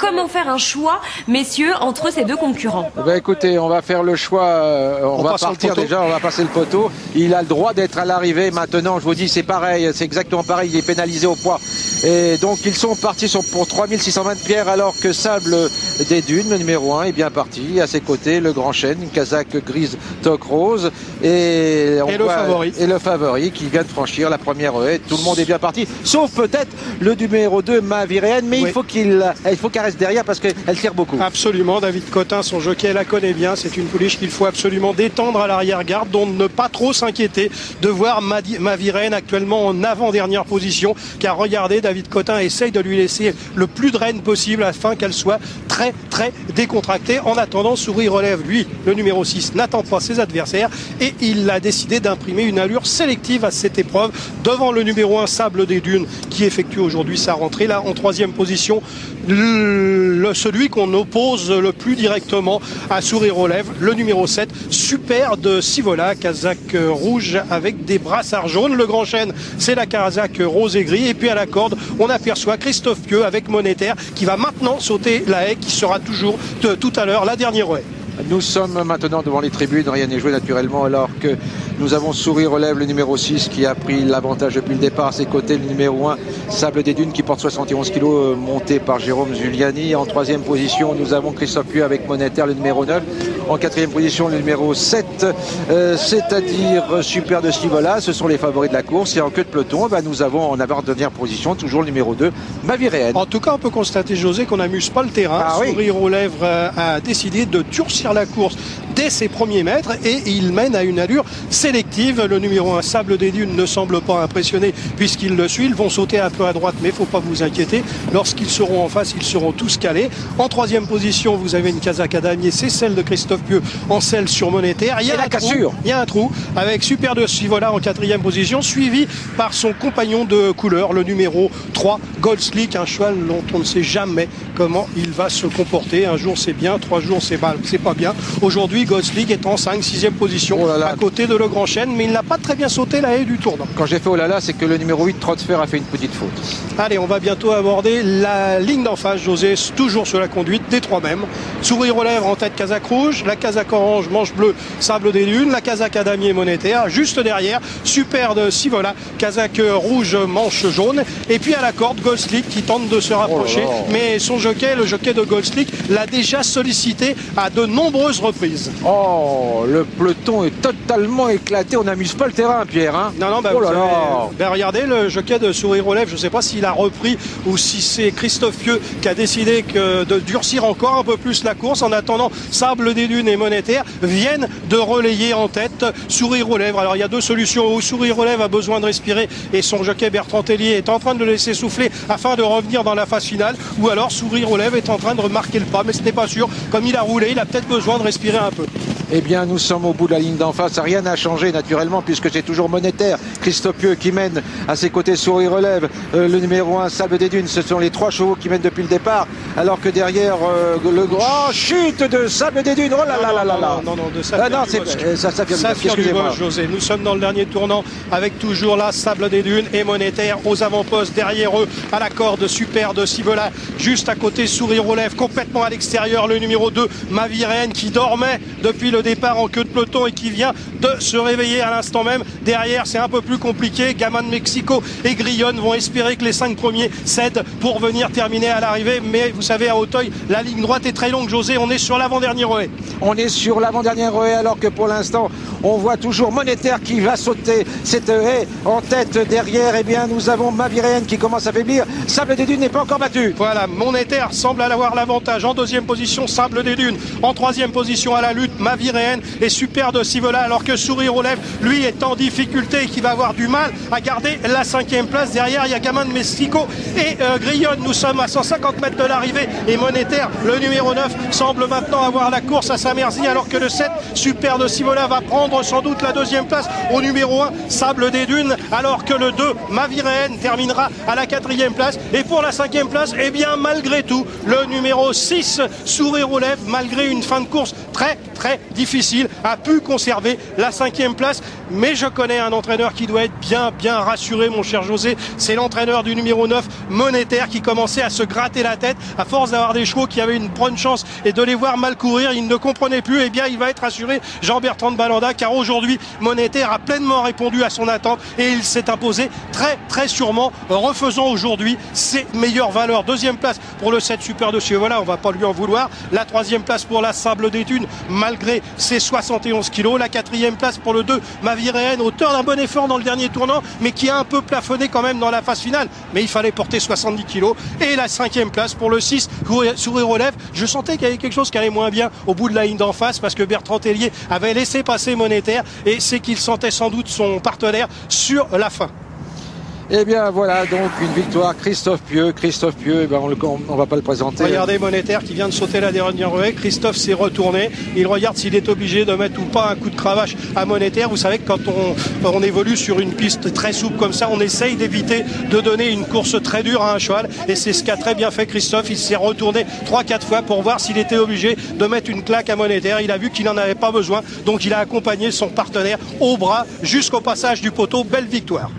comment faire un choix, messieurs, entre ces deux concurrents? Écoutez, on va faire le choix, on va partir déjà, on va passer le poteau. Il a le droit d'être à l'arrivée maintenant, je vous dis, c'est pareil, c'est exactement pareil, il est pénalisé au poids. Et donc ils sont partis pour 3620 pierres, alors que Sable des Dunes, le numéro 1, est bien parti. À ses côtés, le Grand Chêne, une casaque grise toque rose. Et le favori qui vient de franchir la première haie. Tout le monde est bien parti, sauf peut-être le numéro 2, Maviréenne, mais il faut qu'elle reste derrière parce qu'elle tire beaucoup. Absolument, David Cotin, son jockey, la connaît bien. C'est une pouliche qu'il faut absolument détendre à l'arrière-garde, dont ne pas trop s'inquiéter de voir Maviréenne actuellement en avant-dernière position, car regardez, David Cotin essaye de lui laisser le plus de rênes possible afin qu'elle soit très décontractée. En attendant, Souris Relève, lui, le numéro 6, n'attend pas ses adversaires et il a décidé d'imprimer une allure sélective à cette épreuve devant le numéro 1, Sable des Dunes, qui effectue aujourd'hui sa rentrée. Là, en troisième position, celui qu'on oppose le plus directement à Souris Relève, le numéro 7, Super de Sivola, casaque rouge avec des brassards jaunes. Le Grand Chêne, c'est la casaque rose et gris. Et puis à la corde, on aperçoit Christophe Pieux avec Monétaire qui va maintenant sauter la haie qui sera toujours tout à l'heure la dernière haie. Nous sommes maintenant devant les tribunes, rien n'est joué naturellement, alors que nous avons Souris Relève, le numéro 6, qui a pris l'avantage depuis le départ. À ses côtés, le numéro 1, Sable des Dunes, qui porte 71 kg, monté par Jérôme Zuliani. En troisième position, nous avons Christophe Pieux avec Monétaire, le numéro 9. En quatrième position, le numéro 7, c'est-à-dire Super de Sivola. Ce sont les favoris de la course. Et en queue de peloton, nous avons en avant-dernière position toujours le numéro 2, Maviréenne. En tout cas, on peut constater, José, qu'on n'amuse pas le terrain. Souris Relève a décidé de durcir la course dès ses premiers mètres et il mène à une allure sélective. Le numéro 1, Sable des Dunes, ne semble pas impressionné puisqu'il le suit. Ils vont sauter un peu à droite, mais il ne faut pas vous inquiéter. Lorsqu'ils seront en face, ils seront tous calés. En troisième position, vous avez une casaque à damier, c'est celle de Christophe Pieux en selle sur Monétaire. Il y a un trou avec Super de Sivola en quatrième position, suivi par son compagnon de couleur, le numéro 3, Gold Slick, un cheval dont on ne sait jamais comment il va se comporter. Un jour c'est bien, 3 jours c'est pas bien. Aujourd'hui, Gold Slick est en 5-6e position à côté de Le Grand Chêne, mais il n'a pas très bien sauté la haie du tournant. Quand j'ai fait oh là là, c'est que le numéro 8, Trottefer, a fait une petite faute. Allez, on va bientôt aborder la ligne d'en face, José, toujours sur la conduite des 3 mêmes. Souris Relève en tête, casaque rouge, la casaque orange, manche bleue, Sable des Dunes, la casaque à damier, Monétaire, juste derrière, Super de Sivola, casaque rouge, manche jaune, et puis à la corde, Gold Slick qui tente de se rapprocher, mais son jockey, le jockey de Gold Slick, l'a déjà sollicité à de nombreuses reprises. Oh, le peloton est totalement éclaté, on n'amuse pas le terrain, Pierre. Hein. Non, regardez le jockey de Souris Relève, je ne sais pas s'il a repris ou si c'est Christophe Pieux qui a décidé de durcir encore un peu plus la course. En attendant, Sable des Dunes et Monétaire viennent de relayer en tête Souris Relève. Alors il y a deux solutions, où Souris Relève a besoin de respirer et son jockey Bertrand Tellier est en train de le laisser souffler afin de revenir dans la phase finale, ou alors Souris Relève est en train de remarquer le pas, mais ce n'est pas sûr. Comme il a roulé, il a peut-être besoin de respirer un peu. Eh bien, nous sommes au bout de la ligne d'en face. Rien n'a changé naturellement puisque c'est toujours Monétaire, Christophe Pieux qui mène. À ses côtés, Souris Relève, le numéro 1, Sable des Dunes. Ce sont les 3 chevaux qui mènent depuis le départ. Alors que derrière, le grand chute de Sable des Dunes. Oh là là là là là. Non, de ça excusez-moi, José. Nous sommes dans le dernier tournant avec toujours là Sable des Dunes et Monétaire aux avant-postes. Derrière eux, à la corde, Super de Sivola. Juste à côté, Souris Relève, complètement à l'extérieur. Le numéro 2, Maviréenne, qui dormait depuis le départ en queue de peloton et qui vient de se réveiller à l'instant même. Derrière, c'est un peu plus compliqué. Gamin de Mexico et Grillon vont espérer que les 5 premiers cèdent pour venir terminer à l'arrivée. Mais vous savez, à Auteuil, la ligne droite est très longue, José. On est sur l'avant-dernière haie. On est sur l'avant-dernière haie, alors que pour l'instant, on voit toujours Monétaire qui va sauter cette haie en tête. Derrière, eh bien, nous avons Maviréenne qui commence à faiblir. Sable des Dunes n'est pas encore battu. Voilà, Monétaire semble avoir l'avantage. En deuxième position, Sable des Dunes. En troisième position à la lutte, Maviréenne et Super de Sivola, alors que Souris Relève, lui, est en difficulté et qui va avoir du mal à garder la 5e place. Derrière, il y a Gamin de Mexico et Grillon. Nous sommes à 150 mètres de l'arrivée et Monétaire, le numéro 9, semble maintenant avoir la course à sa merci, alors que le 7, Super de Sivola, va prendre sans doute la 2e place au numéro 1, Sable des Dunes, alors que le 2, Maviréenne, terminera à la 4e place. Et pour la 5e place, eh bien, malgré tout, le numéro 6, Souris Relève, malgré une fin de course très difficile, a pu conserver la 5e place. mais je connais un entraîneur qui doit être bien rassuré, mon cher José. C'est l'entraîneur du numéro 9, Monétaire, qui commençait à se gratter la tête à force d'avoir des chevaux qui avaient une bonne chance et de les voir mal courir. Il ne comprenait plus. Eh bien, il va être rassuré, Jean-Bertrand de Balanda, car aujourd'hui, Monétaire a pleinement répondu à son attente et il s'est imposé très sûrement, refaisant aujourd'hui ses meilleures valeurs. Deuxième place pour le 7 Super de Voilà, on va pas lui en vouloir. La troisième place pour la Sable des Dunes, malgré ses 71 kilos. La quatrième place pour le 2, Maviréenne, auteur d'un bon effort dans le dernier tournant, mais qui a un peu plafonné quand même dans la phase finale. Mais il fallait porter 70 kilos. Et la cinquième place pour le 6, Sourire aux lèvres. Je sentais qu'il y avait quelque chose qui allait moins bien au bout de la ligne d'en face, parce que Bertrand Tellier avait laissé passer Monétaire, et c'est qu'il sentait sans doute son partenaire sur la fin. Eh bien voilà donc une victoire. Christophe Pieux, eh ben on va pas le présenter. Regardez Monétaire qui vient de sauter la dernière ruée. Christophe s'est retourné. Il regarde s'il est obligé de mettre ou pas un coup de cravache à Monétaire. Vous savez que quand on évolue sur une piste très souple comme ça, on essaye d'éviter de donner une course très dure à un cheval. Et c'est ce qu'a très bien fait Christophe. Il s'est retourné 3-4 fois pour voir s'il était obligé de mettre une claque à Monétaire. Il a vu qu'il n'en avait pas besoin. Donc il a accompagné son partenaire au bras jusqu'au passage du poteau. Belle victoire.